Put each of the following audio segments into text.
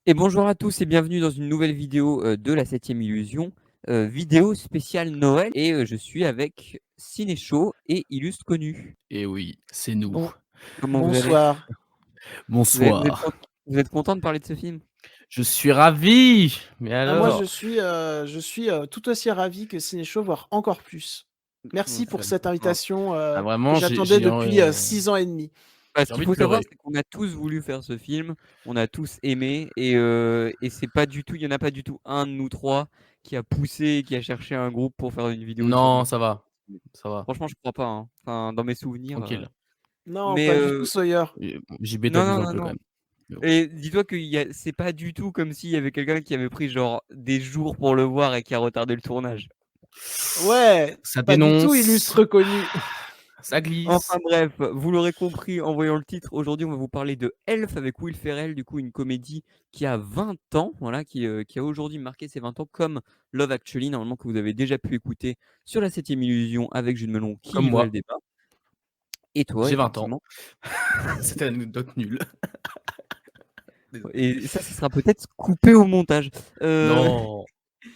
Et bonjour à tous et bienvenue dans une nouvelle vidéo de la 7ème illusion, vidéo spéciale Noël et je suis avec Cinéchaud et Illustre Connu. Et oui, c'est nous. Bon, Comment vous allez? bonsoir. Bonsoir. Vous êtes content de parler de ce film? Je suis ravi. Mais Moi, alors? je suis tout aussi ravi que Cinéchaud, voire encore plus. Merci pour cette Ah, invitation que Vraiment, j'attendais depuis 6 ans et demi. bah, ce j'ai qu'il envie de faut savoir, pleurer. c'est qu'on a tous voulu faire ce film, on a tous aimé et c'est pas du tout il y en a pas du tout un de nous 3 qui a poussé, qui a cherché un groupe pour faire une vidéo sur Non, lui. ça va. Ça va. Franchement, je crois pas, hein. Enfin, dans mes souvenirs, Tranquille. Non, mais pas du tout, Sawyer. JB non, t'abuses non, un non, peu quand non. même. Mais bon. Et dis-toi que c'est pas du tout comme s'il y avait quelqu'un qui avait pris genre des jours pour le voir et qui a retardé le tournage. Ouais, Ça pas du tout dénonce. illustre connu. Ça Enfin glisse. bref, vous l'aurez compris en voyant le titre, aujourd'hui on va vous parler de Elf avec Will Ferrell, du coup une comédie qui a 20 ans, voilà, qui a aujourd'hui marqué ses 20 ans comme Love Actually, normalement que vous avez déjà pu écouter sur la 7ème illusion avec Jude Melon qui Comme livrait le moi. débat. Et toi, J'ai 20 ans. effectivement. C'était l'anecdote nulle. Désolé. Et ça sera peut-être coupé au montage. Euh, Non.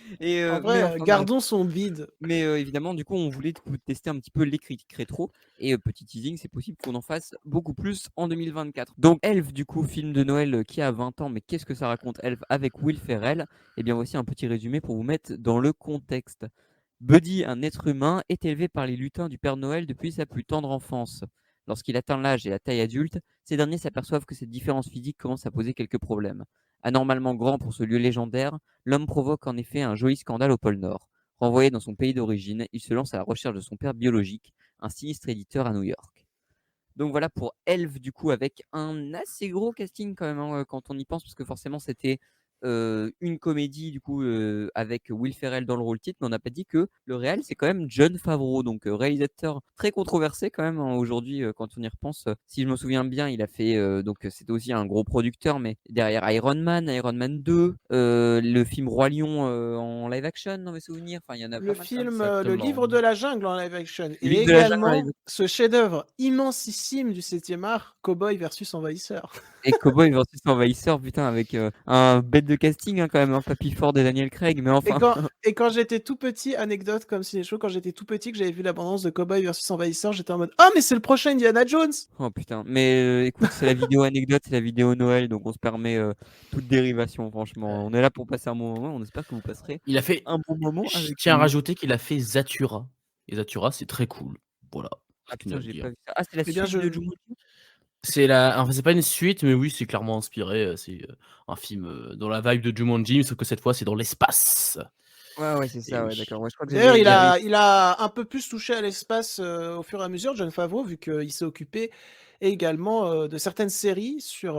En mais vrai, enfin bref. gardons son bide. Mais évidemment, du coup, on voulait tester un petit peu les critiques rétro. Et petit teasing, c'est possible qu'on en fasse beaucoup plus en 2024. Donc, Elf, du coup, film de Noël qui a 20 ans. Mais qu'est-ce que ça raconte, Elf, avec Will Ferrell? Eh bien, voici un petit résumé pour vous mettre dans le contexte. Buddy, un être humain, est élevé par les lutins du Père Noël depuis sa plus tendre enfance. Lorsqu'il atteint l'âge et la taille adulte, ces derniers s'aperçoivent que cette différence physique commence à poser quelques problèmes. Anormalement grand pour ce lieu légendaire, l'homme provoque en effet un joli scandale au pôle Nord. Renvoyé dans son pays d'origine, il se lance à la recherche de son père biologique, un sinistre éditeur à New York. Donc voilà pour Elf, du coup, avec un assez gros casting quand même, hein, quand on y pense, parce que forcément c'était une comédie, du coup, avec Will Ferrell dans le rôle titre, mais on n'a pas dit que le réal, c'est quand même Jon Favreau, donc réalisateur très controversé quand même, hein, aujourd'hui, quand on y repense. Si je me souviens bien, il a fait, c'était aussi un gros producteur, mais derrière Iron Man 2, le film Roi Lion en live action, dans mes souvenirs, enfin, il y en a pas Le mal quand même. film Le Exactement. Livre de la Jungle en live action. Le Et livre de la jungle en live également ce chef-d'œuvre immensissime du 7e art, Cowboy versus Envahisseur. Et Cowboy versus Envahisseur, putain, avec un bête de casting, hein, quand même, un Papy Ford et Daniel Craig, mais Et enfin. quand j'étais tout petit, anecdote comme Ciné-Show, quand j'étais tout petit, que j'avais vu l'abondance de Cowboy versus Envahisseur, j'étais en mode « Oh, mais c'est le prochain Indiana Jones !» Oh putain, mais écoute, c'est la vidéo anecdote, c'est la vidéo Noël, donc on se permet toute dérivation, franchement. On est là pour passer un bon moment, on espère que vous passerez Il a fait. un bon moment Je avec tiens à nous. rajouter qu'il a fait Zathura. Et Zathura, c'est très cool. Voilà. Ah Je tenais à putain, le j'ai dire. pas vu ça. Ah, c'est la Eh bien, suite je... de Jumanji? Enfin, c'est pas une suite, mais oui, c'est clairement inspiré. C'est un film dans la vibe de Jumanji, sauf que cette fois, c'est dans l'espace. Ouais, ouais, c'est Et ça, ouais, oui. d'accord. Ouais, je crois que D'ailleurs, j'avais. il a un peu plus touché à l'espace au fur et à mesure, Jon Favreau, vu qu'il s'est occupé également de certaines séries sur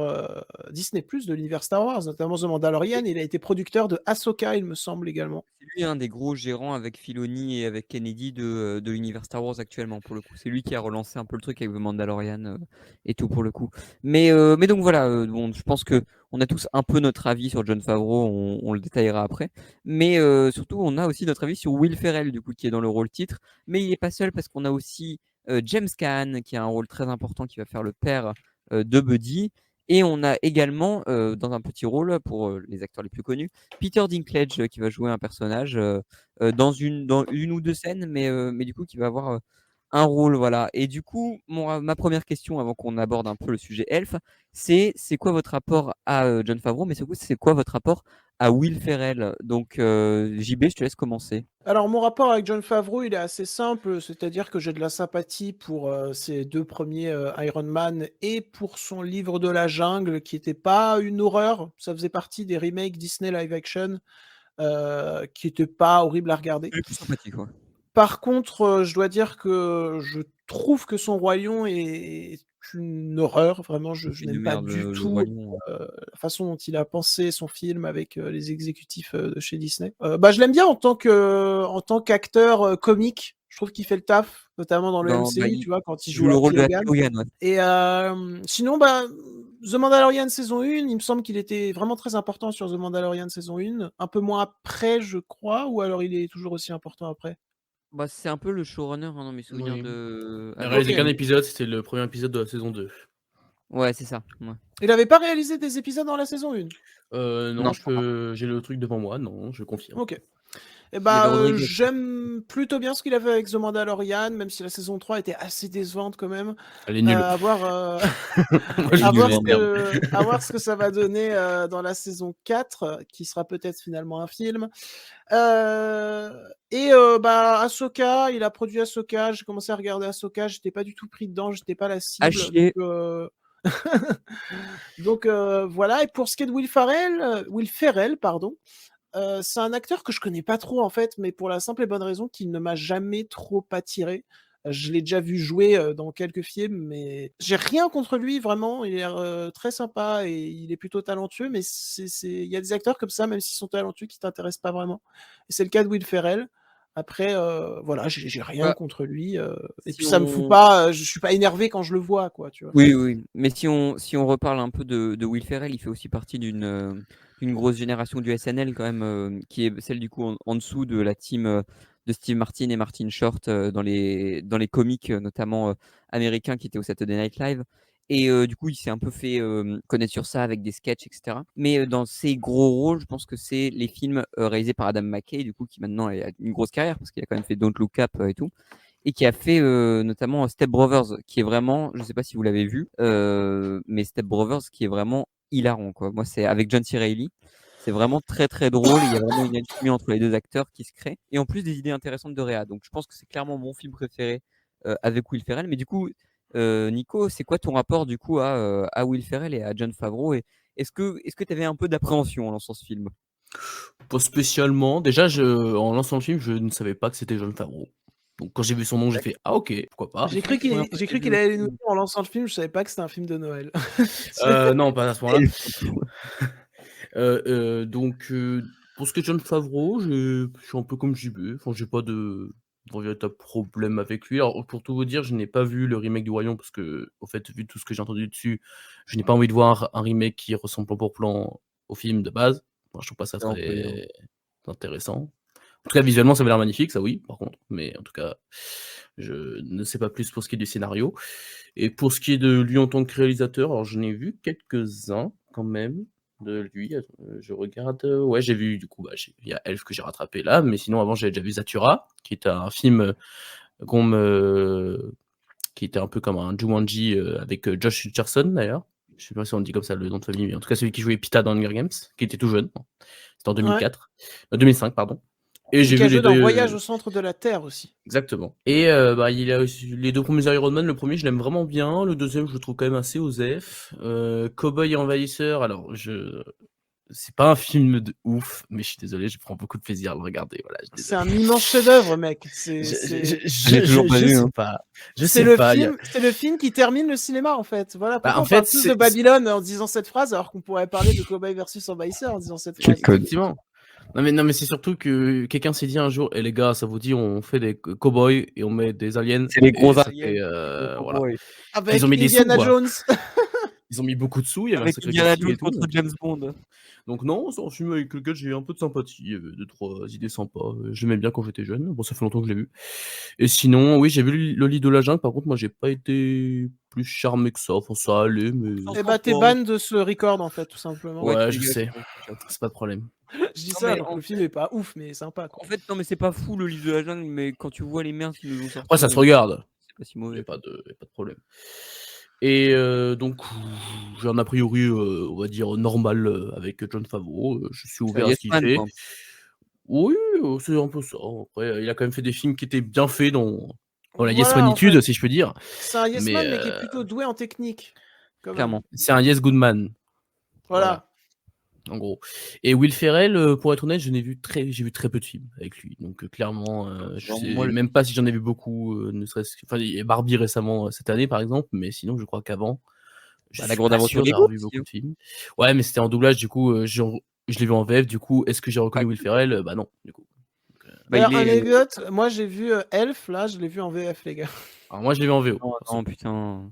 Disney+, de l'univers Star Wars, notamment The Mandalorian. Il a été producteur de Ahsoka, il me semble, également. C'est lui un des gros gérants avec Filoni et avec Kennedy de l'univers Star Wars actuellement, pour le coup. C'est lui qui a relancé un peu le truc avec The Mandalorian et tout, pour le coup. Mais donc voilà, bon, je pense que on a tous un peu notre avis sur Jon Favreau, on le détaillera après. Mais surtout, on a aussi notre avis sur Will Ferrell, du coup, qui est dans le rôle titre. Mais il n'est pas seul parce qu'on a aussi James Caan, qui a un rôle très important, qui va faire le père de Buddy. Et on a également, dans un petit rôle, pour les acteurs les plus connus, Peter Dinklage qui va jouer un personnage dans une ou deux scènes, mais du coup qui va avoir un rôle, voilà. Et du coup, ma première question avant qu'on aborde un peu le sujet Elf, c'est quoi votre rapport à Jon Favreau, mais surtout c'est quoi votre rapport à Will Ferrell? Donc JB, je te laisse commencer. Alors, mon rapport avec Jon Favreau, il est assez simple, c'est-à-dire que j'ai de la sympathie pour ses 2 premiers Iron Man et pour son Livre de la Jungle, qui était pas une horreur. Ça faisait partie des remakes Disney live action qui étaient pas horribles à regarder. Il est plus sympathique, ouais. Par contre, je dois dire que je trouve que son Roi Lion est une horreur. Vraiment, C'est je une n'aime pas merde, du le Roi tout, Lion. la façon dont il a pensé son film avec, les exécutifs, de chez Disney. Bah, je l'aime bien en tant qu'acteur, comique. Je trouve qu'il fait le taf, notamment dans le Bah, MCU, tu vois? Quand il il joue joue le rôle Happy de Happy Hogan. Hogan, ouais. Et sinon, bah, The Mandalorian saison 1, il me semble qu'il était vraiment très important sur The Mandalorian saison 1. Un peu moins après, je crois, ou alors il est toujours aussi important après? Bah, c'est un peu le showrunner, hein, dans mes souvenirs Oui. de Il a avec OK. réalisé qu'un Filoni. épisode, c'était le premier épisode de la saison 2. Ouais, c'est ça. Ouais. Il avait pas réalisé des épisodes dans la saison 1? Non, Non, je crois pas. j'ai le truc devant moi, non, je confirme. OK. Et Il y avait Rodriguez. j'aime plutôt bien ce qu'il a fait avec The Mandalorian, même si la saison 3 était assez décevante quand même. Elle est nulle. À voir, Moi, je à dis voir merde. à voir ce que ça va donner, dans la saison 4, qui sera peut-être finalement un film. Ahsoka, il a produit Ahsoka, j'ai commencé à regarder Ahsoka, j'étais pas du tout pris dedans, j'étais pas la À cible, chier. voilà. Et pour ce qui est de Will Ferrell, pardon, c'est un acteur que je connais pas trop en fait, mais pour la simple et bonne raison qu'il ne m'a jamais trop attiré. Je l'ai déjà vu jouer, dans quelques films, mais j'ai rien contre lui vraiment, il a l'air, très sympa et il est plutôt talentueux, mais il y a des acteurs comme ça, même s'ils sont talentueux, qui t'intéressent pas vraiment et c'est le cas de Will Ferrell. Après, voilà, j'ai rien Bah, contre lui, et si puis ça me fout on... pas, je suis pas énervé quand je le vois, quoi, tu vois? Oui, oui. Mais si on reparle un peu de Will Ferrell, il fait aussi partie d'une grosse génération du SNL quand même, qui est celle du coup en dessous de la team de Steve Martin et Martin Short dans les comiques, notamment américains qui étaient au Saturday Night Live. Et du coup, il s'est un peu fait connaître sur ça avec des sketchs, etc. Mais dans ses gros rôles, je pense que c'est les films réalisés par Adam McKay, du coup, qui maintenant a une grosse carrière parce qu'il a quand même fait Don't Look Up et tout. Et qui a fait notamment Step Brothers, qui est vraiment, je sais pas si vous l'avez vu, mais Step Brothers qui est vraiment hilarant, quoi. Moi, c'est avec John C. Reilly. C'est vraiment très très drôle. Il y a vraiment une alchimie entre les deux acteurs qui se crée. Et en plus des idées intéressantes de Réa. Donc je pense que c'est clairement mon film préféré avec Will Ferrell. Mais du coup, Nico, c'est quoi ton rapport du coup à Will Ferrell et à Jon Favreau et est-ce que tu avais un peu d'appréhension en lançant ce film? Pas spécialement. Déjà, en lançant le film, je ne savais pas que c'était Jon Favreau. Donc quand j'ai vu son nom, j'ai fait ah OK, pourquoi pas. J'ai C'est vrai cru que la première fois que j'ai qu'il vu allait nous aussi, dire en lançant le film, je savais pas que c'était un film de Noël. Non, pas à ce moment-là. Elf. Donc pour ce qui est de Jon Favreau, je suis un peu comme JB. Enfin, j'ai pas de véritable problème avec lui. Alors pour tout vous dire, je n'ai pas vu le remake du Royaume parce que, au fait, vu tout ce que j'ai entendu dessus, je n'ai pas envie de voir un remake qui ressemble plan pour plan au film de base. Moi, je trouve pas ça Ça, on peut dire. très intéressant. En tout cas, visuellement, ça avait l'air magnifique, ça oui, par contre. Mais en tout cas, je ne sais pas plus pour ce qui est du scénario. Et pour ce qui est de lui en tant que réalisateur, alors je n'ai vu quelques-uns quand même de lui. Je regarde. Ouais, j'ai vu du coup, il y a Elf que j'ai rattrapé là, mais sinon avant j'avais déjà vu Zathura, qui était un film qu'on me... qui était un peu comme un Jumanji avec Josh Hutcherson d'ailleurs. Je sais pas si on dit comme ça le nom de famille, mais en tout cas celui qui jouait Pita dans Hunger Games, qui était tout jeune. C'était en Ouais. 2004, 2005 pardon. Et Et j'ai qui a vu les joué dans deux. Voyage au centre de la Terre aussi. Exactement. Et il a aussi les deux premiers Iron Man. Le premier, je l'aime vraiment bien. Le deuxième, je le trouve quand même assez osef. Cowboy et envahisseur. Alors, c'est pas un film de ouf, mais je suis désolé, je prends beaucoup de plaisir à le regarder. Voilà, je suis C'est désolé. un immense chef-d'œuvre, mec. Je l'ai toujours pas vu, sais hein. pas. Je sais pas. C'est le film qui termine le cinéma, en fait. Voilà Bah, pourquoi en on parle fait, tous de Babylone en disant cette phrase, alors qu'on pourrait parler de Cowboy versus Envahisseur en disant cette phrase. effectivement. Non mais c'est surtout que quelqu'un s'est dit un jour, et les gars, ça vous dit, on fait des cowboys et on met des aliens. C'est les Et gros ça aliens. fait, Les voilà. cowboys. Ils ont Avec mis des sous, Indiana quoi. Jones. Ils ont mis beaucoup de sous, il y avait un Avec sacré Indiana casting Jones et tout. contre James Bond. Donc non, c'est un film avec lequel j'ai un peu de sympathie, il y avait 2-3 idées sympas. J'aimais bien quand j'étais jeune, bon ça fait longtemps que je l'ai vu. Et sinon, oui, j'ai vu Le Lit de la Jungle, par contre moi j'ai pas été plus charmé que ça, enfin ça allait, mais... Sans Eh bah, t'es transport. ban de ce record, en fait, tout simplement. Ouais, Ouais, tu je dégages. sais, c'est pas de problème. Je dis Non, ça mais alors que le film est pas ouf, mais sympa, quoi. en fait, non, mais c'est pas fou le livre de la jungle, mais quand tu vois les merdes qu'ils nous ont sortis, Après ça se regarde, c'est pas si y a mauvais. pas de problème. Et donc, j'ai un a priori, on va dire normal avec Jon Favreau, je suis C'est un ouvert à yes ce qu'il man, fait. quoi. Oui, c'est un peu ça. Après, il a quand même fait des films qui étaient bien faits dans la yes Voilà, en manitude, fait. si je peux dire. C'est un yes Mais man, mais qui est plutôt doué en technique, quand même. Clairement. c'est un yes good man. Voilà, Voilà. en gros. Et Will Ferrell, pour être honnête, j'ai vu très peu de films avec lui. Donc clairement, je Genre, sais moi, même pas si j'en ai vu beaucoup, ne serait-ce que... Enfin, il y a Barbie récemment, cette année, par exemple, mais sinon, je crois qu'avant, je la suis grande pas aventure sûr des d'avoir groupes vu aussi, beaucoup hein. de films. Ouais, mais c'était en doublage, du coup, je l'ai vu en VF, du coup, est-ce que j'ai reconnu Ah, Will Ferrell? Bah non, du coup. Donc, bah, il D'ailleurs, est. anecdote, moi j'ai vu Elf, là, je l'ai vu en VF, les gars. alors moi, je l'ai vu en VO, Non, perso. non, putain.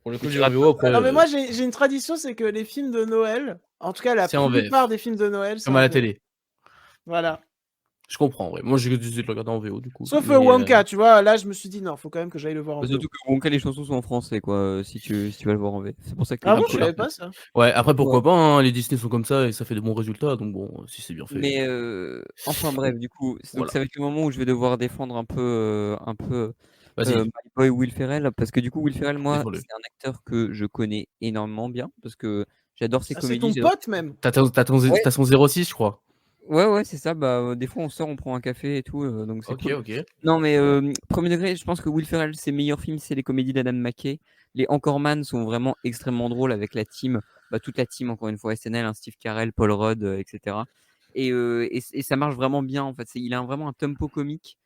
Pour le coup, Mais je tu l'ai vu en rates VO, pas après, Non, mais moi j'ai une tradition, c'est que les films de Noël, en tout cas la c'est en plupart VF, des films de Noël, c'est comme à en la VF. télé. Voilà. Je comprends, ouais. Moi, j'ai décidé de le regarder en VO, du coup. Sauf Mais Wonka, tu vois, là je me suis dit non, faut quand même que j'aille le voir en Bah, VO. surtout que Wonka, les chansons sont en français, quoi, si tu vas le voir en VF. C'est pour ça que Ah du bon, coup, je savais pas ça. ouais, après, ouais. pourquoi pas, hein, les Disney sont comme ça et ça fait de bons résultats, donc bon, si c'est bien fait, Mais enfin bref, du coup, donc voilà. ça va être le moment où je vais devoir défendre un peu Vas-y, My Boy Will Ferrell, parce que du coup, Will Ferrell, moi, défends-le. c'est un acteur que je connais énormément bien, parce que j'adore ses Ah, c'est comédies, ton j'adore pote même. Ouais, T'as son 06, je crois. ouais, c'est ça. Bah, des fois, on sort, on prend un café et tout, donc c'est Ok, cool. ok. Non, mais premier degré, je pense que Will Ferrell, ses meilleurs films, c'est les comédies d'Adam McKay. Les Anchorman sont vraiment extrêmement drôles avec la team, bah, toute la team, encore une fois, SNL, hein, Steve Carell, Paul Rudd, etc. Et ça marche vraiment bien, en fait. Il a vraiment un tempo comique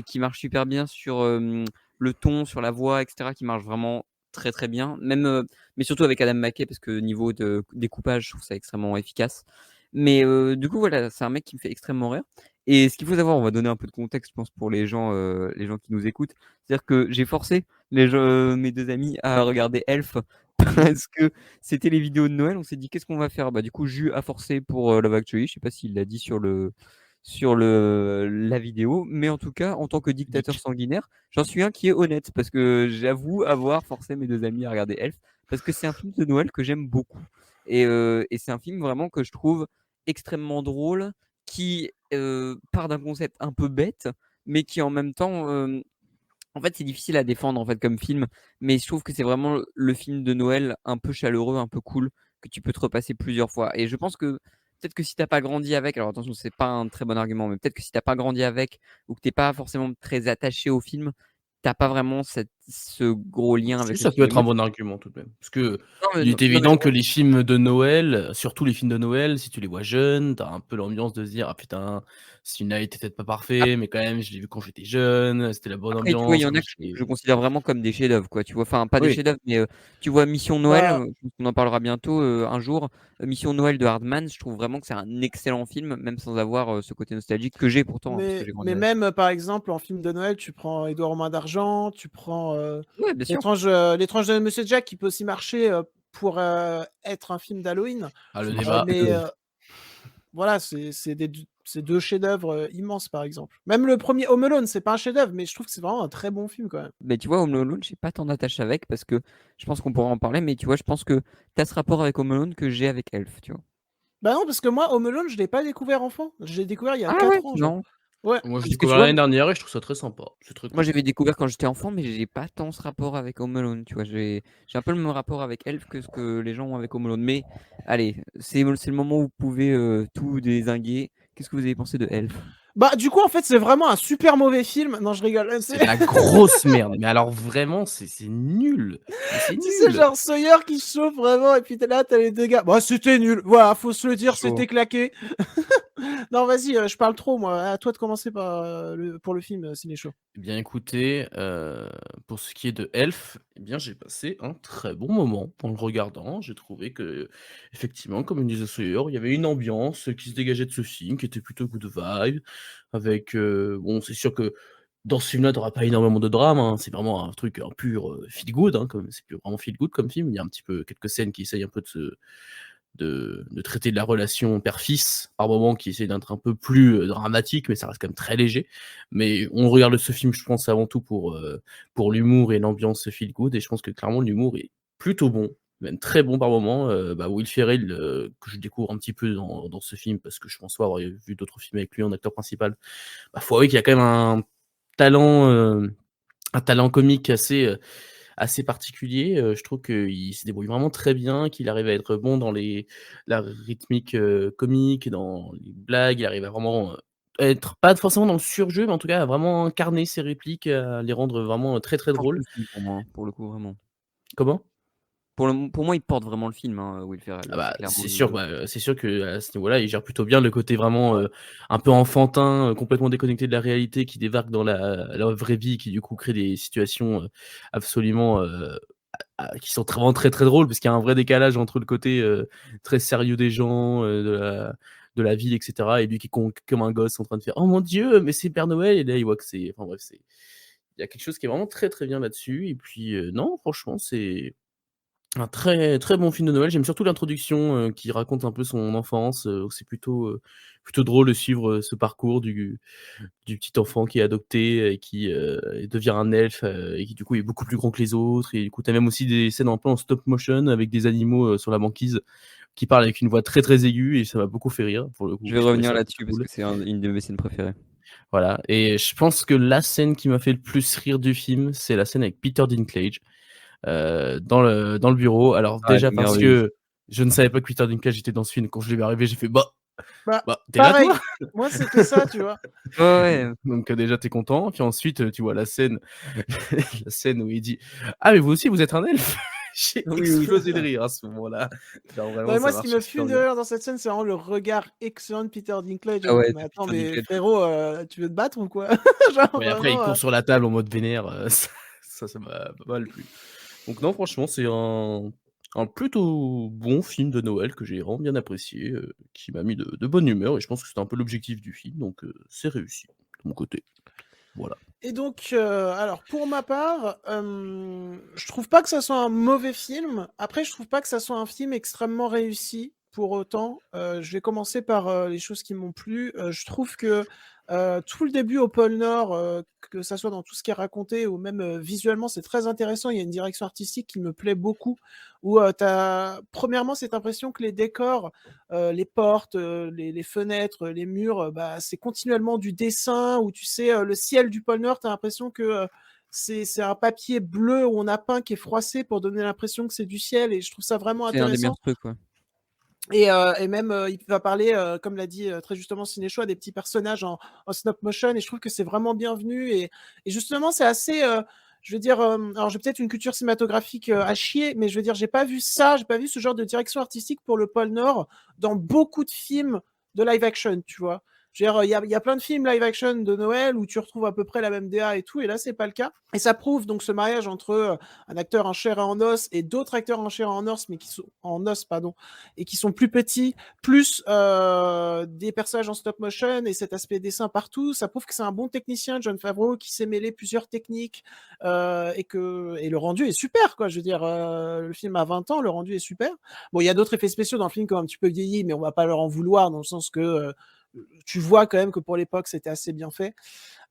qui marche super bien sur le ton, sur la voix, etc., qui marche vraiment très très bien. Même, mais surtout avec Adam McKay, parce que niveau de découpage, je trouve ça extrêmement efficace. Mais du coup, voilà, c'est un mec qui me fait extrêmement rire. Et ce qu'il faut savoir, on va donner un peu de contexte, je pense, pour les gens qui nous écoutent. C'est-à-dire que j'ai forcé mes deux amis à regarder Elf parce que c'était les vidéos de Noël. On s'est dit, qu'est-ce qu'on va faire? Bah, du coup, Jus a forcé pour Love Actually. Je sais pas s'il l'a dit sur la vidéo, mais en tout cas, en tant que dictateur Geek. sanguinaire, j'en suis un qui est honnête parce que j'avoue avoir forcé mes deux amis à regarder Elf parce que c'est un film de Noël que j'aime beaucoup. Et c'est un film vraiment que je trouve extrêmement drôle, qui part d'un concept un peu bête, mais qui en même temps, en fait, c'est difficile à défendre en fait comme film, mais je trouve que c'est vraiment le film de Noël un peu chaleureux, un peu cool, que tu peux te repasser plusieurs fois. Et je pense que peut-être que si t'as pas grandi avec, alors attention, c'est pas un très bon argument, mais peut-être que si t'as pas grandi avec ou que t'es pas forcément très attaché au film, t'as pas vraiment ce gros lien Si, avec le ça peut film. Et être moi, un bon argument tout de même. Parce que il est non, mais je évident que les films de Noël, surtout les films de Noël, si tu les vois jeunes, tu as un peu l'ambiance de se dire: «Ah putain, ce film-là était peut-être pas parfait, mais quand même je l'ai vu quand j'étais jeune, c'était la bonne Après, tu vois, il y ambiance en quand a que je j'étais». je considère vraiment comme des chefs-d'œuvre, quoi, tu vois? Enfin, pas des Oui, chefs-d'œuvre, mais tu vois Mission Noël, Bah, je pense qu'on en parlera bientôt, un jour. Mission Noël de Hardman, je trouve vraiment que c'est un excellent film, même sans avoir, ce côté nostalgique que j'ai pourtant, hein, parce que j'ai grandi mais avec. même, par exemple, en film de Noël, tu prends Édouard aux mains d'argent, tu prends, Ouais, bien sûr. L'étrange de Monsieur Jack qui peut aussi marcher, pour, être un film d'Halloween. ah le Franchement, débat, Mais, voilà, c'est 2 chefs-d'œuvre, immenses, par exemple. Même le premier Home Alone, c'est pas un chef-d'œuvre, mais je trouve que c'est vraiment un très bon film quand même. mais tu vois, Home Alone, j'ai pas tant d'attache avec parce que je pense qu'on pourra en parler, mais tu vois, je pense que tu as ce rapport avec Home Alone que j'ai avec Elf, tu vois? Bah non, parce que moi, Home Alone, je l'ai pas découvert enfant. Je l'ai découvert il y a Ah ouais? 4 ans, genre. Non. Ouais. moi j'ai Parce que tu découvert vois, l'année dernière et je trouve ça très sympa, c'est très moi, cool. j'avais découvert quand j'étais enfant, mais j'ai pas tant ce rapport avec Home Alone, tu vois. J'ai un peu le même rapport avec Elf que ce que les gens ont avec Home Alone. Mais allez, c'est le moment où vous pouvez tout dézinguer. Qu'est-ce que vous avez pensé de Elf? Bah, du coup, en fait, c'est vraiment un super mauvais film. Non, je rigole. C'est de la grosse merde, mais alors vraiment c'est nul, mais c'est Tu sais, nul! genre Sawyer qui se chauffe vraiment, et puis t'es là, t'as les deux gars. Bah, c'était nul. Voilà, faut se le dire, Chaud. c'était claqué. Non, vas-y, je parle trop, moi. À toi de commencer par, pour le film, Ciné-Show. Eh bien écoutez, pour ce qui est de Elf, eh bien j'ai passé un très bon moment en le regardant. J'ai trouvé que effectivement, comme le disait Sawyer, il y avait une ambiance qui se dégageait de ce film, qui était plutôt good vibe avec, bon c'est sûr que dans ce film-là, tu auras pas énormément de drame, hein. C'est vraiment un truc, un pur, feel good, hein, comme c'est vraiment feel good comme film. Il y a un petit peu quelques scènes qui essayent un peu de traiter de la relation père-fils, par moments qui essaie d'être un peu plus, dramatique, mais ça reste quand même très léger. Mais on regarde ce film, je pense, avant tout pour l'humour et l'ambiance feel good et je pense que clairement l'humour est plutôt bon, même très bon par moments. Bah, Will Ferrell, que je découvre un petit peu dans ce film parce que je pense pas avoir vu d'autres films avec lui en acteur principal. Bah, faut avouer qu'il y a quand même talent, un talent comique assez particulier, je trouve qu'il se débrouille vraiment très bien, qu'il arrive à être bon dans la rythmique, comique, dans les blagues. Il arrive à vraiment, être pas forcément dans le surjeu, mais en tout cas à vraiment incarner ses répliques, à les rendre vraiment très, très Il porte drôles. le film pour moi, hein, pour le coup, vraiment. Comment? Pour moi, il porte vraiment le film, hein, Will Ferrell. Ah C'est bah, clairement c'est sûr qu'à ce niveau-là, il gère plutôt bien le côté vraiment, un peu enfantin, complètement déconnecté de la réalité qui débarque dans la vraie vie, qui du coup crée des situations, absolument, qui sont vraiment très, très drôles parce qu'il y a un vrai décalage entre le côté, très sérieux des gens, de la ville et cetera et lui qui est comme un gosse en train de faire: «Oh mon Dieu, mais c'est Père Noël» et là il voit que c'est enfin bref, il y a quelque chose qui est vraiment très, très bien là-dessus et puis, non franchement Un très, très bon film de Noël. J'aime surtout l'introduction, qui raconte un peu son enfance, c'est plutôt drôle de suivre, ce parcours du petit enfant qui est adopté et qui, devient un elfe, et qui du coup est beaucoup plus grand que les autres et du coup tu as même aussi des scènes un peu en stop motion avec des animaux, sur la banquise qui parlent avec une voix très, très aiguë et ça m'a beaucoup fait rire pour le coup. Je vais Je trouvais revenir ça là-dessus plutôt parce cool. que c'est une de mes scènes préférées. Voilà et je pense que la scène qui m'a fait le plus rire du film, c'est la scène avec Peter Dinklage, dans le bureau. Alors Ah, elle déjà est parce merveilleuse. que je ne savais pas que Peter Dinklage était dans ce film. Quand je l'ai vu arriver, j'ai fait: Bah, bah, tu là toi?» pareil, moi c'était ça, tu vois? Ouais, ouais, Donc déjà tu content, puis ensuite, tu vois la scène la scène où il dit: «Ah mais vous aussi vous êtes un elfe?» J'ai oui, oui, c'est explosé de ça. rire à ce moment-là. Genre Non, vraiment mais ça moi, ce qui marchait me super fume de bien. rire dans cette scène, c'est vraiment le regard excellent de Peter Dinklage Ah en mode: ouais, «Mais de attends, Peter mais Dinklage. frérot, tu veux te battre ou quoi?» Genre Ouais après il vraiment, court sur la table en mode vénère, ça m'a pas mal plu. Donc non franchement c'est un plutôt bon film de Noël que j'ai vraiment bien apprécié, qui m'a mis de bonne humeur et je pense que c'était un peu l'objectif du film donc c'est réussi de mon côté. Voilà. et donc, alors pour ma part, je trouve pas que ça soit un mauvais film. Après, je trouve pas que ça soit un film extrêmement réussi pour autant. Je vais commencer par, les choses qui m'ont plu. Je trouve que, tout le début au pôle Nord, que ça soit dans tout ce qui est raconté ou même, visuellement, c'est très intéressant. Il y a une direction artistique qui me plaît beaucoup où, tu as premièrement cette impression que les décors, les portes, les fenêtres, les murs, bah, c'est continuellement du dessin où tu sais, le ciel du pôle Nord, tu as l'impression que, c'est un papier bleu où on a peint qui est froissé pour donner l'impression que c'est du ciel et je trouve ça vraiment C'est un des intéressant meilleurs trucs, ouais. et même, il va parler, comme l'a dit, très justement Sénéchaud, à des petits personnages en stop motion et je trouve que c'est vraiment bienvenu et justement c'est assez, je veux dire, alors j'ai peut-être une culture cinématographique, à chier, mais je veux dire, j'ai pas vu ce genre de direction artistique pour le pôle Nord dans beaucoup de films de live action, tu vois? Je veux dire, il y a plein de films live action de Noël où tu retrouves à peu près la même DA et tout et là, c'est pas le cas et ça prouve donc ce mariage entre, un acteur en chair et en os et d'autres acteurs en chair et en os, mais qui sont en os, pardon, et qui sont plus petits, plus des personnages en stop motion et cet aspect dessin partout, ça prouve que c'est un bon technicien, Jon Favreau, qui sait mêler plusieurs techniques et le rendu est super, quoi. Je veux dire, le film a 20 ans, le rendu est super. Bon, il y a d'autres effets spéciaux dans le film qui ont un petit peu vieilli, mais on va pas leur en vouloir dans le sens que tu vois quand même que pour l'époque c'était assez bien fait,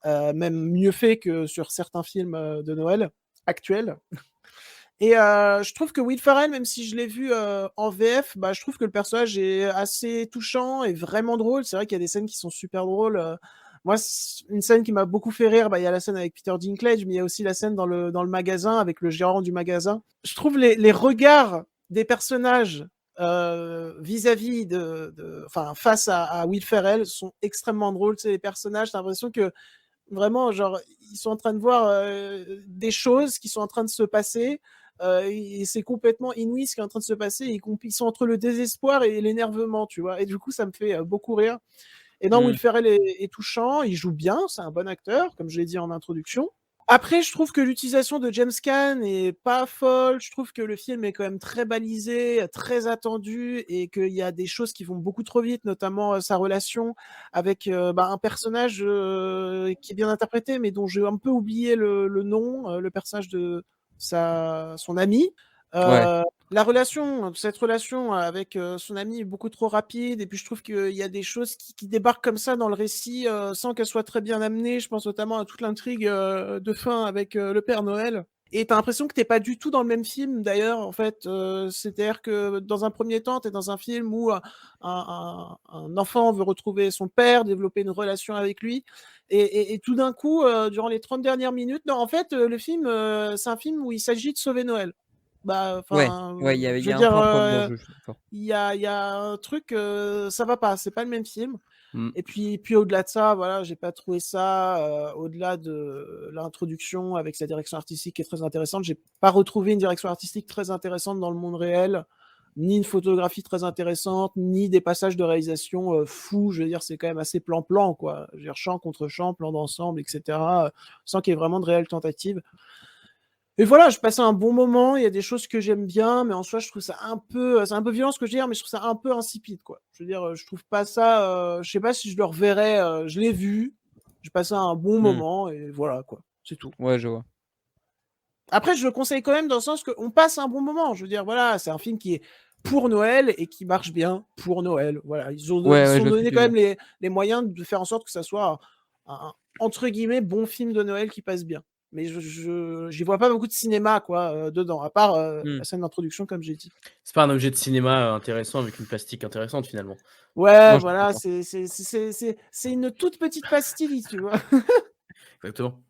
même mieux fait que sur certains films de Noël actuels. Et je trouve que Will Ferrell, même si je l'ai vu, en VF, bah, je trouve que le personnage est assez touchant et vraiment drôle. C'est vrai qu'il y a des scènes qui sont super drôles, moi c une scène qui m'a beaucoup fait rire, bah, il y a la scène avec Peter Dinklage, mais il y a aussi la scène dans le magasin avec le gérant du magasin. Je trouve les regards des personnages, vis-à-vis enfin, face à Will Ferrell sont extrêmement drôles. Tu sais, les personnages, tu as l'impression que vraiment, genre, ils sont en train de voir des choses qui sont en train de se passer. Et c'est complètement inouï ce qui est en train de se passer. Ils sont entre le désespoir et l'énervement, tu vois. Et du coup, ça me fait beaucoup rire. Et non, Will Mmh. Ferrell est touchant, il joue bien, c'est un bon acteur, comme je l'ai dit en introduction. Après, je trouve que l'utilisation de James Caan est pas folle. Je trouve que le film est quand même très balisé, très attendu et qu'il y a des choses qui vont beaucoup trop vite, notamment sa relation avec bah, un personnage qui est bien interprété, mais dont j'ai un peu oublié le nom, le personnage de son ami. Ouais. Cette relation avec son ami est beaucoup trop rapide et puis je trouve qu'il y a des choses qui débarquent comme ça dans le récit sans qu'elles soient très bien amenées. Je pense notamment à toute l'intrigue de fin avec le Père Noël. Et t'as l'impression que t'es pas du tout dans le même film d'ailleurs en fait. C'est-à-dire que dans un premier temps, t'es dans un film où un enfant veut retrouver son père, développer une relation avec lui. Et tout d'un coup, durant les 30 dernières minutes, non, en fait, le film, c'est un film où il s'agit de sauver Noël. Bah, Ouais, enfin, ouais, il je y veux a un dire, peu un problème dans le jeu, je suis d'accord. il y a un truc, ça va pas, c'est pas le même film. Mmh. Et puis au-delà de ça, voilà, j'ai pas trouvé ça, au-delà de l'introduction avec sa direction artistique qui est très intéressante, j'ai pas retrouvé une direction artistique très intéressante dans le monde réel, ni une photographie très intéressante, ni des passages de réalisation, fous. Je veux dire, c'est quand même assez plan-plan, quoi. Je veux dire, champ contre champ, plan d'ensemble et cetera, sans qu'il y ait vraiment de réelles tentatives. Et voilà, je passais un bon moment, il y a des choses que j'aime bien, mais en soi, je trouve ça un peu, c'est un peu violent ce que je veux dire, mais je trouve ça un peu insipide, quoi. Je veux dire, je trouve pas ça, je sais pas si je le reverrai, je l'ai vu, j'ai passé un bon Mmh. moment et voilà, quoi, c'est tout. Ouais, je vois. Après, je le conseille quand même dans le sens qu'on passe un bon moment. Je veux dire, voilà, c'est un film qui est pour Noël et qui marche bien pour Noël. Voilà, ils se Ouais, sont je vois ce que donné tu quand veux dire. même les moyens de faire en sorte que ça soit un, entre guillemets, bon film de Noël qui passe bien. Mais j'y vois pas beaucoup de cinéma, quoi, dedans, à part Mmh. la scène d'introduction, comme j'ai dit. C'est pas un objet de cinéma intéressant avec une plastique intéressante finalement. Ouais, Non, je suis voilà, d'accord. c'est une toute petite pastille, tu vois. Exactement.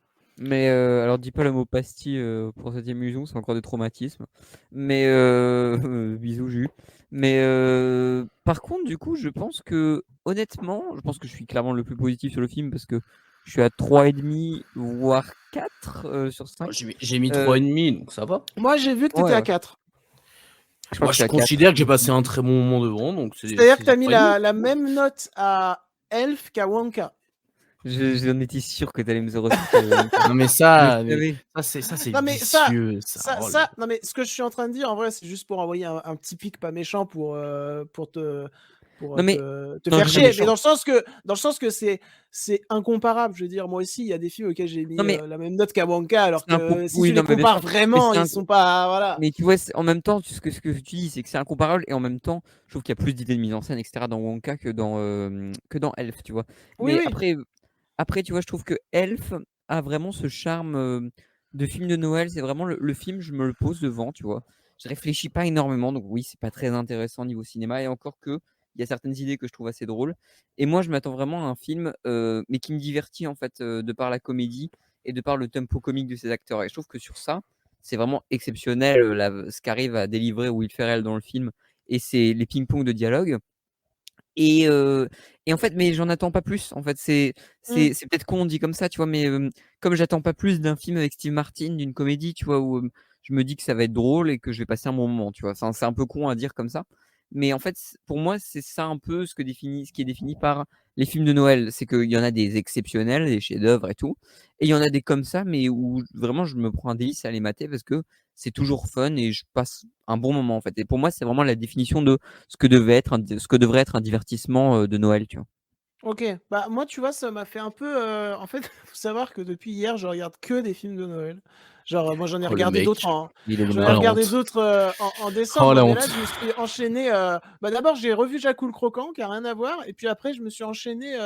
Mais alors dis pas le mot pastille pour cette émission, c'est encore des traumatismes. Mais bisous Jus. Mais par contre, du coup, je pense que honnêtement, je pense que je suis clairement le plus positif sur le film parce que je suis à 3,5 voire 4 sur Oh, 5. j'ai mis Euh, 3,5, donc ça va. Moi, j'ai vu que tu étais ouais, à ouais. 4. Je crois Moi, que je je suis à 4. considère que j'ai passé un très bon moment devant, donc C'est-à-dire que tu as mis 3,5. la même note à Elf qu'à Wonka. J'en étais sûr que tu allais me ressortir Wonka. Non, mais Je le ça, savais. c'est Non, mais ça, vicieux, ça. ça, Oh là ça, non, mais ce que je suis en train de dire, en vrai, c'est juste pour envoyer un petit pic pas méchant pour Non mais te non, faire je sais, chier. mais Mais dans le sens que c'est incomparable. Je veux dire, moi aussi, il y a des films auxquels j'ai mis non mais la même note qu'à Wonka, alors c'est un que si oui, tu les non mais bien compares sûr. Mais vraiment, c'est ils un sont pas. Voilà. Mais tu vois, en même temps, ce que tu dis, c'est que c'est incomparable, et en même temps, je trouve qu'il y a plus d'idées de mise en scène, etc., dans Wonka que dans Elf, tu vois. Oui, Mais oui. après, tu vois, je trouve que Elf a vraiment ce charme de film de Noël. C'est vraiment le film, je me le pose devant, tu vois. Je réfléchis pas énormément, donc oui, c'est pas très intéressant niveau cinéma, et encore que il y a certaines idées que je trouve assez drôles. Et moi, je m'attends vraiment à un film, mais qui me divertit en fait, de par la comédie et de par le tempo comique de ses acteurs. Et je trouve que sur ça, c'est vraiment exceptionnel ce qu'arrive à délivrer Will Ferrell dans le film, et c'est les ping-pong de dialogue. Et, euh, et en fait, mais j'en attends pas plus. En fait, Mm. c'est peut-être con dit comme ça, tu vois, mais comme j'attends pas plus d'un film avec Steve Martin, d'une comédie, tu vois, où je me dis que ça va être drôle et que je vais passer un bon moment, tu vois. Enfin, c'est un peu con à dire comme ça. Mais en fait, pour moi, c'est ça un peu ce qui est défini par les films de Noël. C'est qu'il y en a des exceptionnels, des chefs-d'œuvre et tout. Et il y en a des comme ça, mais où vraiment je me prends un délice à les mater parce que c'est toujours fun et je passe un bon moment, en fait. Et pour moi, c'est vraiment la définition de ce que devrait être un divertissement de Noël, tu vois. Ok, bah moi tu vois ça m'a fait un peu en fait faut savoir que depuis hier je regarde que des films de Noël. Genre moi j'en ai là. Oh le regardé d'autres mec. Il est j'en ai Oh la énervé. regardé honte. d'autres en Oh décembre, la mais là honte. je me suis enchaîné bah d'abord j'ai revu Jacques le Croquant qui a rien à voir, et puis après je me suis enchaîné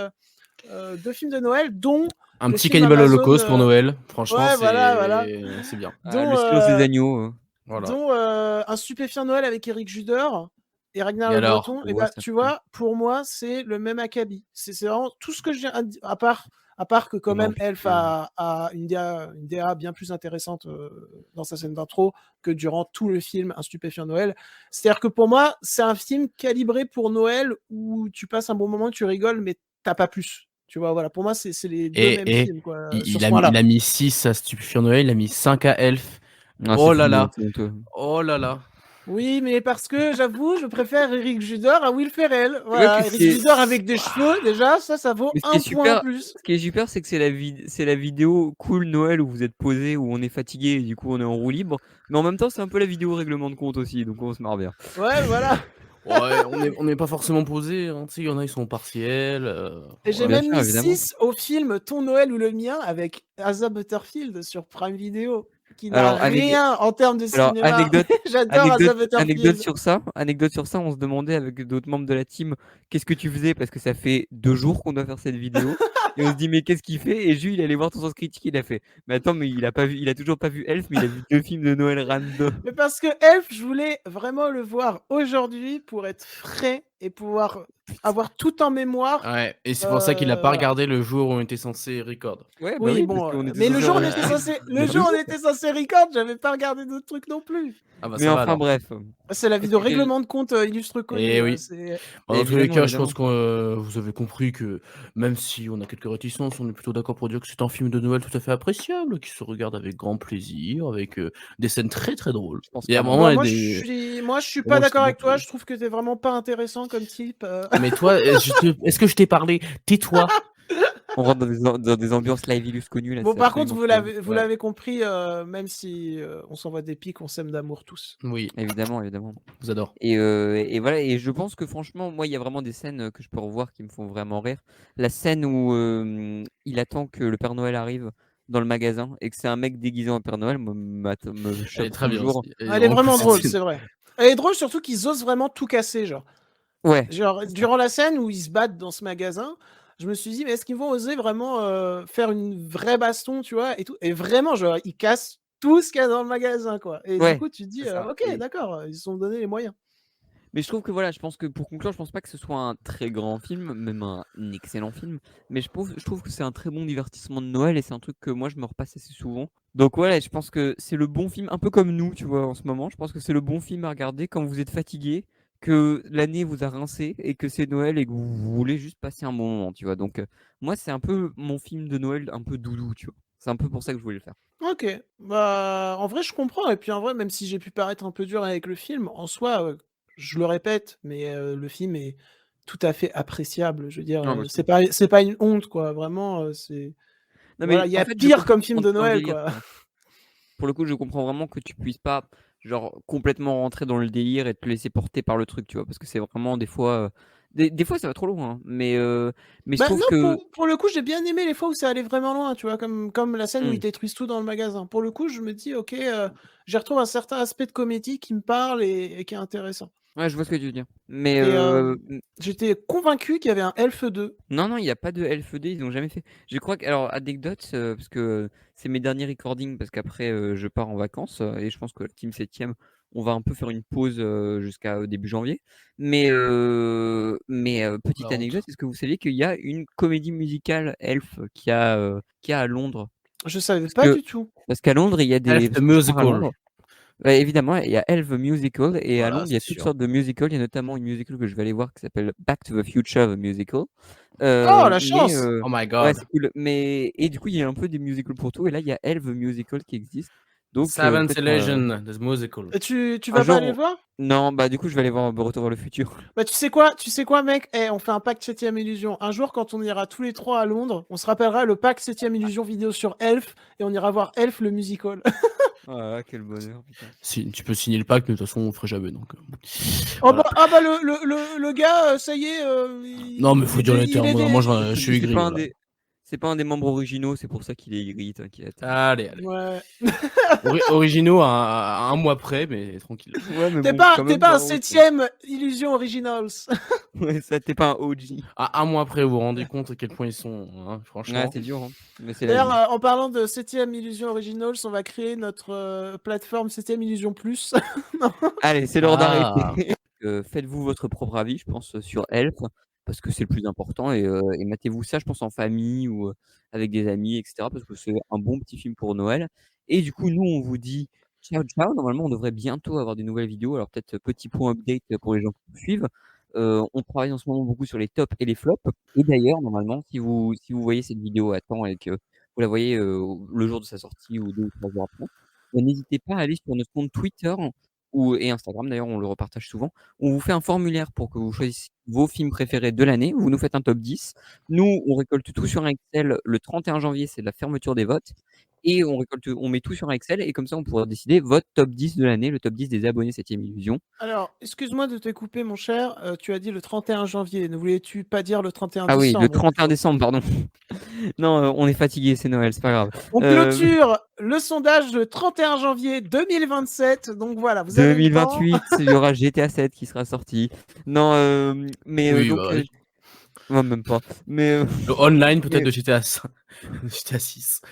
deux films de Noël dont Un le petit film Cannibal Amazon Holocaust pour Noël. Franchement, ouais voilà c'est bien. dont Le silence des agneaux. Voilà. Un stupéfiant Noël avec Éric Judor et Ragnar Et Le alors? Breton. Et Ouais, bah, ça tu fait. vois, pour moi, c'est le même acabit. C'est vraiment tout ce que je viens à part que quand Non, même Elf putain. a une DA bien plus intéressante dans sa scène d'intro que durant tout le film Un stupéfiant Noël. C'est-à-dire que pour moi, c'est un film calibré pour Noël où tu passes un bon moment, tu rigoles, mais t'as pas plus. Tu vois, voilà, pour moi, c'est les deux mêmes Et films, quoi, il, sur il ce a, il point-là. a mis 6 à Stupéfiant Noël, il a mis 5 à Elf. Ah, c'est Oh fou, là non, là. c'est honteux. Oh là là. Oui, mais parce que j'avoue, je préfère Éric Judor à Will Ferrell. Tu vois que Voilà, Éric Judor avec des cheveux, déjà, ça vaut mais un point en plus. ce qui est super, c'est que c'est la vidéo cool Noël où vous êtes posé, où on est fatigué et du coup on est en roue libre. Mais en même temps, c'est un peu la vidéo règlement de compte aussi, donc on se marre bien. Ouais, voilà. Ouais, on n'est pas forcément posé, hein. Tu sais, il y en a, ils sont partiels. Et j'ai Voilà. Bien même sûr, mis évidemment. 6 au film Ton Noël ou le mien avec Asa Butterfield sur Prime Video, qui n'a Alors, rien en termes de Alors, cinéma. J'adore Asa Butterfield. anecdote sur ça, on se demandait avec d'autres membres de la team qu'est-ce que tu faisais parce que ça fait 2 jours qu'on doit faire cette vidéo. Et on se dit, mais qu'est-ce qu'il fait? Et Jules, il allait voir ton sens critique, il a fait. Mais attends, mais il a pas vu, il a toujours pas vu Elf, mais il a vu 2 films de Noël random. Mais parce que Elf, je voulais vraiment le voir aujourd'hui pour être frais et pouvoir avoir tout en mémoire. Ouais, et c'est pour ça qu'il a pas Voilà. regardé le jour où on était censé record. Ouais, bah Oui, oui, parce bon, qu'on était mais le censé jour où on était enregistrer censé, il y a 2 jours. record, j'avais pas regardé d'autres trucs non plus. Ah bah Mais ça va enfin, alors. bref. C'est la Qu'est-ce vidéo que j'allais- règlement de compte illustre connu. Eh oui. Bon, dans tous les Évidemment, cas, je pense évidemment. que vous avez compris que même si on a quelques réticences, on est plutôt d'accord pour dire que c'est un film de Noël tout à fait appréciable, qui se regarde avec grand plaisir, avec des scènes très très drôles. Je pense Il y a pas, moi. vraiment Moi, je suis pas vraiment des d'accord scènes avec toi. drôles. Je trouve que t'es vraiment pas intéressant comme type. Mais toi, est-ce que je t'ai parlé? Tais-toi. On rentre dans des ambiances live illus connues, là, Bon, c'est par contre, absolument terrible. vous Ouais. l'avez compris, même si on s'envoie des pics, on s'aime d'amour tous. Oui, Évidemment, évidemment. je vous adore. Et voilà, et je pense que franchement, moi, il y a vraiment des scènes que je peux revoir qui me font vraiment rire. La scène où il attend que le Père Noël arrive dans le magasin et que c'est un mec déguisé en Père Noël, me Elle est choque très bien toujours. aussi. Elle est vraiment plus, drôle, c'est vrai. Elle est drôle surtout qu'ils osent vraiment tout casser, genre. Ouais, Genre, durant la scène où ils se battent dans ce magasin, je me suis dit, mais est-ce qu'ils vont oser vraiment faire une vraie baston, tu vois, et tout. Et vraiment, genre, ils cassent tout ce qu'il y a dans le magasin, quoi. Et du ouais, coup, tu te dis, c'est ça. ok, d'accord, ils se sont donné les moyens. Mais je trouve que voilà, je pense que pour conclure, je pense pas que ce soit un très grand film, même un excellent film, mais je trouve que c'est un très bon divertissement de Noël et c'est un truc que moi je me repasse assez souvent. Donc voilà, je pense que c'est le bon film, un peu comme nous, tu vois, en ce moment. Je pense que c'est le bon film à regarder quand vous êtes fatigué, que l'année vous a rincé et que c'est Noël et que vous voulez juste passer un bon moment, tu vois. Donc moi, c'est un peu mon film de Noël, un peu doudou, tu vois. C'est un peu pour ça que je voulais le faire. Ok, bah en vrai je comprends, et puis en vrai même si j'ai pu paraître un peu dur avec le film, en soi, je le répète, mais le film est tout à fait appréciable. Je veux dire, Non, bien sûr. c'est pas une honte, quoi. Vraiment, c'est Non, voilà, mais il y en a fait, je pire comprends comme que tu film rentres de dans le Noël, délire, quoi. tu vois. Pour le coup, je comprends vraiment que tu puisses pas, genre, complètement rentrer dans le délire et te laisser porter par le truc, tu vois. Parce que c'est vraiment des fois, des fois ça va trop loin, hein, mais je Bah trouve non, que. pour le coup, j'ai bien aimé les fois où ça allait vraiment loin, tu vois, comme la scène où ils Hmm. détruisent tout dans le magasin. Pour le coup, je me dis, ok, j'y retrouve un certain aspect de comédie qui me parle et qui est intéressant. Ouais, je vois ce que tu veux dire. Mais Et j'étais convaincu qu'il y avait un Elf 2. non, non, il n'y a pas de Elf D, ils n'ont jamais fait. Je crois que, alors, anecdote, parce que c'est mes derniers recordings, parce qu'après, je pars en vacances, et je pense que la Team 7ème, on va un peu faire une pause jusqu'à début janvier. Mais La petite honte. anecdote, est-ce que vous saviez qu'il y a une comédie musicale Elf qui a à Londres? Je savais Parce pas que du tout. parce qu'à Londres, il y a Elf des. the Parce que je pars à Musical. Londres. Ouais, évidemment, il y a Elf the Musical, et à Voilà, Londres, il y a c'est toutes sûr. sortes de musicals. Il y a notamment une musical que je vais aller voir qui s'appelle Back to the Future, the Musical. Oh, la Mais chance! Oh my ouais, god. c'est cool. Mais et du coup, il y a un peu des musicals pour tout. Et là, il y a Elf the Musical qui existe. Donc Seventh peut-être Legend, the musical. Et tu un vas pas jour. aller le voir? Non, bah du coup, je vais aller voir Retour vers le futur. Bah tu sais quoi, mec? Eh, on fait un pack 7ème illusion. Un jour, quand on ira tous les trois à Londres, on se rappellera le pack 7ème illusion vidéo sur Elf, et on ira voir Elf le musical. Ah, quel bonheur, putain. Si, tu peux signer le pacte, mais de toute façon, on le ferait jamais. Donc, Oh voilà. bah le gars, ça y est, Non, mais faut dire le il terme. est Moi, je suis C'est aigri. pas un Voilà. des, c'est pas un des membres originaux, c'est pour ça qu'il est gris, t'inquiète. Allez, allez. Ouais. Originaux à un mois près, mais tranquille. Ouais, mais bon, quand T'es même pas un bravo, tu vois. 7ème illusion originals. Ouais, ça, t'es pas un OG. À un mois près, vous vous rendez compte à quel point ils sont, hein, Ouais, franchement. c'est dur, hein. Mais c'est la D'ailleurs, vie. en parlant de 7ème illusion originals, on va créer notre plateforme 7ème illusion plus. Non. Allez, c'est l'heure d'arrêter. Ah, Faites-vous votre propre avis, je pense, sur Elf, parce que c'est le plus important, et matez-vous ça, je pense, en famille ou avec des amis, etc., parce que c'est un bon petit film pour Noël. Et du coup, nous, on vous dit ciao, ciao. Normalement, on devrait bientôt avoir des nouvelles vidéos. Alors peut-être petit point update pour les gens qui nous suivent. On travaille en ce moment beaucoup sur les tops et les flops. Et d'ailleurs, normalement, si vous voyez cette vidéo à temps et que vous la voyez le jour de sa sortie ou 2 ou 3 jours après, n'hésitez pas à aller sur notre compte Twitter et Instagram, d'ailleurs, on le repartage souvent. On vous fait un formulaire pour que vous choisissiez vos films préférés de l'année. Vous nous faites un top 10. Nous, on récolte tout sur un Excel. Le 31 janvier, c'est la fermeture des votes. Et on met tout sur un Excel. Et comme ça, on pourra décider votre top 10 de l'année, le top 10 des abonnés 7ème Illusion. Alors, excuse-moi de te couper, mon cher. Tu as dit le 31 janvier. Ne voulais-tu pas dire le 31 Ah oui, le décembre 31 plutôt? décembre, pardon. Non, on est fatigué, c'est Noël, c'est pas grave. On clôture le sondage le 31 janvier 2027. Donc voilà, vous avez le temps. 2028, il y aura GTA 7 qui sera sorti. Non, oui, donc, bah oui. ouais, même pas. Mais, Le online peut-être mais de GTA 5, GTA 6.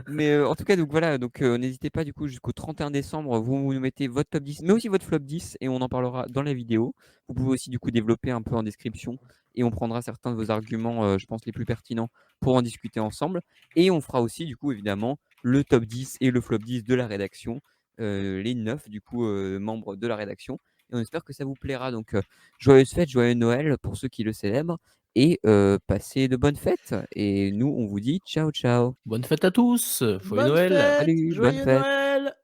Mais en tout cas, donc voilà, donc n'hésitez pas du coup jusqu'au 31 décembre, vous nous mettez votre top 10, mais aussi votre flop 10, et on en parlera dans la vidéo. Vous pouvez aussi du coup développer un peu en description, et on prendra certains de vos arguments, je pense, les plus pertinents pour en discuter ensemble. Et on fera aussi du coup évidemment le top 10 et le flop 10 de la rédaction, les 9 du coup membres de la rédaction. Et on espère que ça vous plaira. Donc joyeuses fêtes, joyeux Noël pour ceux qui le célèbrent, et passez de bonnes fêtes. Et nous, on vous dit ciao ciao. Bonne fête à tous. Joyeux Bonne Noël. fête, Salut, bonne joyeux fête. Noël.